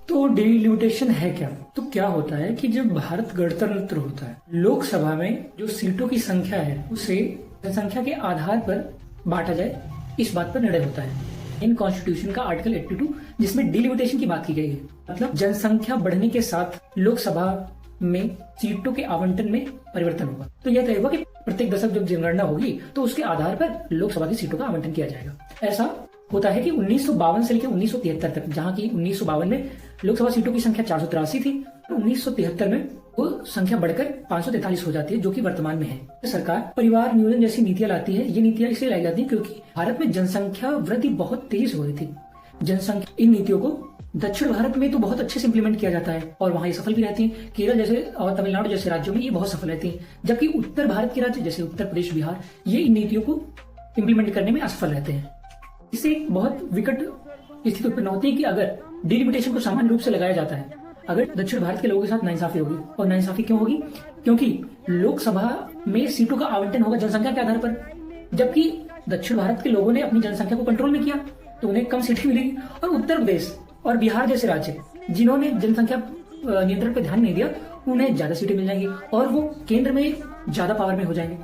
तो डिलिमिटेशन है क्या? तो क्या होता है कि जब भारत गणतंत्र होता है, लोकसभा में जो सीटों की संख्या है उसे जनसंख्या के आधार पर बांटा जाए, इस बात पर निर्णय होता है। इन कॉन्स्टिट्यूशन का आर्टिकल 82 जिसमें डिलिमिटेशन की बात की गई है, मतलब जनसंख्या बढ़ने के साथ लोकसभा में सीटों के आवंटन में परिवर्तन होगा। तो यह तय हुआ कि प्रत्येक दशक जब जनगणना होगी तो उसके आधार पर लोकसभा की सीटों का आवंटन किया जाएगा। ऐसा होता है कि 1952 से लेकर 1973 तक, जहां की 1952 में लोकसभा सीटों की संख्या 483 थी, तो 1973 में वो संख्या बढ़कर 543 हो जाती है, जो कि वर्तमान में है। सरकार परिवार नियोजन जैसी नीतियां लाती है। ये नीतियां इसलिए लाई जाती है क्योंकि भारत में जनसंख्या वृद्धि बहुत तेजी से हो रही थी। जनसंख्या इन नीतियों को दक्षिण भारत में तो बहुत अच्छे से इंप्लीमेंट किया जाता है और वहां ये सफल भी रहती है। केरल जैसे और तमिलनाडु जैसे राज्यों में ये बहुत सफल रहती है, जबकि उत्तर भारत के राज्य जैसे उत्तर प्रदेश, बिहार, ये इन नीतियों को इंप्लीमेंट करने में असफल रहते हैं। इससे एक बहुत विकट स्थिति उत्पन्न होती है कि अगर डिलिमिटेशन को सामान्य रूप से लगाया जाता है, अगर दक्षिण भारत के लोगों के साथ नाइंसाफी होगी। और नाइंसाफी क्यों होगी? क्योंकि लोकसभा में सीटों का आवंटन होगा जनसंख्या के आधार पर, जबकि दक्षिण भारत के लोगों ने अपनी जनसंख्या को कंट्रोल में किया तो उन्हें कम सीटें मिलेगी। और उत्तर प्रदेश और बिहार जैसे राज्य जिन्होंने जनसंख्या नियंत्रण पर ध्यान नहीं दिया, उन्हें ज्यादा सीटें मिल जाएंगी और वो केंद्र में ज्यादा पावर में हो जाएंगे।